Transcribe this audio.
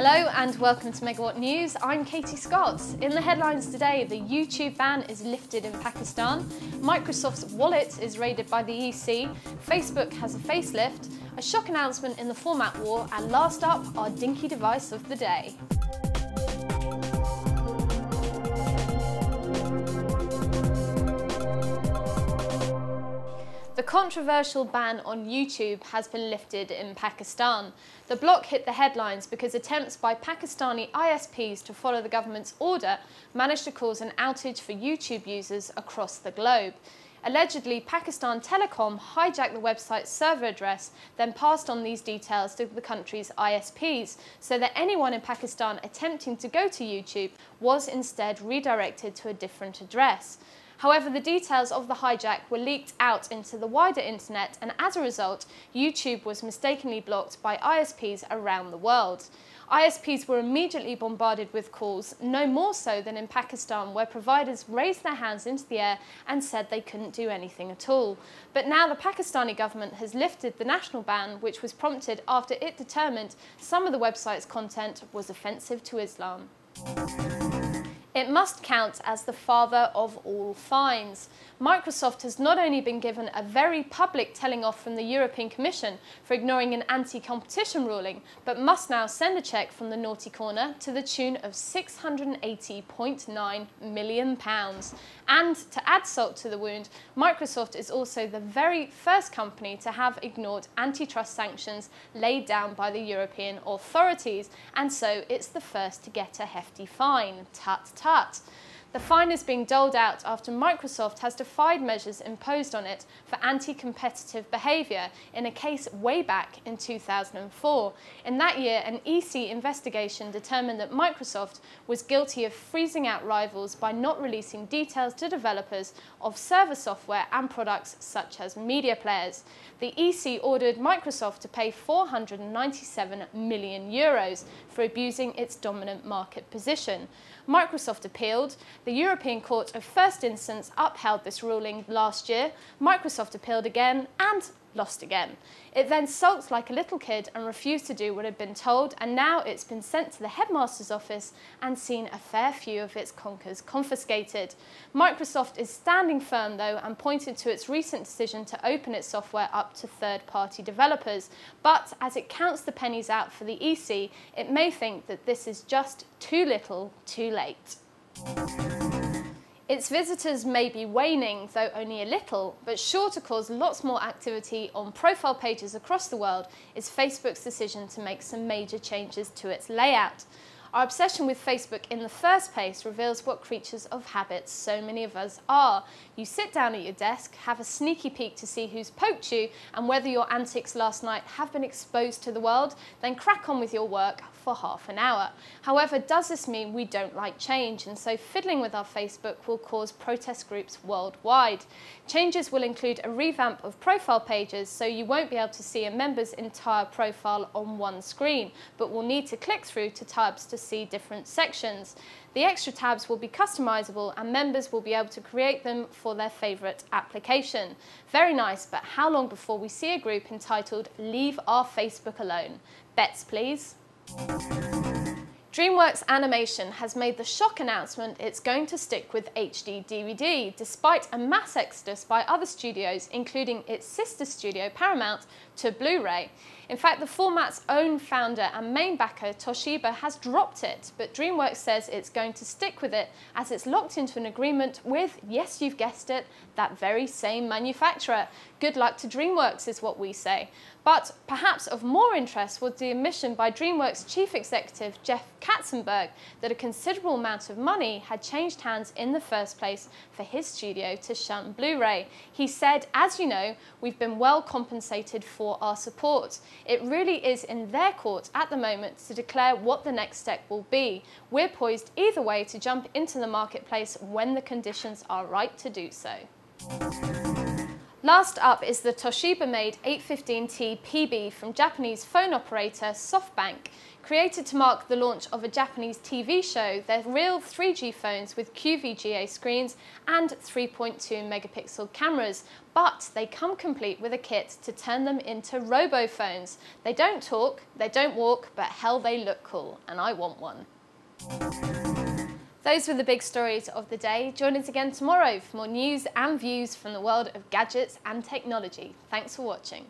Hello and welcome to Megawatt News. I'm Katie Scott. In the headlines today, the YouTube ban is lifted in Pakistan, Microsoft's wallet is raided by the EC, Facebook has a facelift, a shock announcement in the format war, and last up, our dinky device of the day. The controversial ban on YouTube has been lifted in Pakistan. The block hit the headlines because attempts by Pakistani ISPs to follow the government's order managed to cause an outage for YouTube users across the globe. Allegedly, Pakistan Telecom hijacked the website's server address, then passed on these details to the country's ISPs, so that anyone in Pakistan attempting to go to YouTube was instead redirected to a different address. However, the details of the hijack were leaked out into the wider internet, and as a result, YouTube was mistakenly blocked by ISPs around the world. ISPs were immediately bombarded with calls, no more so than in Pakistan, where providers raised their hands into the air and said they couldn't do anything at all. But now the Pakistani government has lifted the national ban, which was prompted after it determined some of the website's content was offensive to Islam. It must count as the father of all fines. Microsoft has not only been given a very public telling off from the European Commission for ignoring an anti-competition ruling, but must now send a cheque from the naughty corner to the tune of £680.9 million. And to add salt to the wound, Microsoft is also the very first company to have ignored antitrust sanctions laid down by the European authorities, and so it's the first to get a hefty fine. Tut tut. The fine is being doled out after Microsoft has defied measures imposed on it for anti-competitive behaviour in a case way back in 2004. In that year, an EC investigation determined that Microsoft was guilty of freezing out rivals by not releasing details to developers of server software and products such as media players. The EC ordered Microsoft to pay €497 million for abusing its dominant market position. Microsoft appealed. The European Court of First Instance upheld this ruling last year. Microsoft appealed again and lost again. It then sulked like a little kid and refused to do what it had been told, and now it's been sent to the headmaster's office and seen a fair few of its conkers confiscated. Microsoft is standing firm though and pointed to its recent decision to open its software up to third-party developers, but as it counts the pennies out for the EC, it may think that this is just too little, too late. Its visitors may be waning, though only a little, but sure to cause lots more activity on profile pages across the world is Facebook's decision to make some major changes to its layout. Our obsession with Facebook in the first place reveals what creatures of habit so many of us are. You sit down at your desk, have a sneaky peek to see who's poked you and whether your antics last night have been exposed to the world, then crack on with your work for half an hour. However, does this mean we don't like change, and so fiddling with our Facebook will cause protest groups worldwide? Changes will include a revamp of profile pages, so you won't be able to see a member's entire profile on one screen, but will need to click through to tabs to see different sections. The extra tabs will be customizable and members will be able to create them for their favourite application. Very nice, but how long before we see a group entitled "Leave Our Facebook Alone"? Bets, please. DreamWorks Animation has made the shock announcement it's going to stick with HD DVD, despite a mass exodus by other studios, including its sister studio Paramount, to Blu-ray. In fact, the format's own founder and main backer, Toshiba, has dropped it, but DreamWorks says it's going to stick with it as it's locked into an agreement with, yes, you've guessed it, that very same manufacturer. Good luck to DreamWorks is what we say. But perhaps of more interest was the admission by DreamWorks chief executive Jeff Katzenberg that a considerable amount of money had changed hands in the first place for his studio to shun Blu-ray. He said, "As you know, we've been well compensated for our support. It really is in their court at the moment to declare what the next step will be. We're poised either way to jump into the marketplace when the conditions are right to do so." Last up is the Toshiba-made 815T PB from Japanese phone operator SoftBank. Created to mark the launch of a Japanese TV show, they're real 3G phones with QVGA screens and 3.2 megapixel cameras, but they come complete with a kit to turn them into robo-phones. They don't talk, they don't walk, but hell, they look cool, and I want one. Those were the big stories of the day. Join us again tomorrow for more news and views from the world of gadgets and technology. Thanks for watching.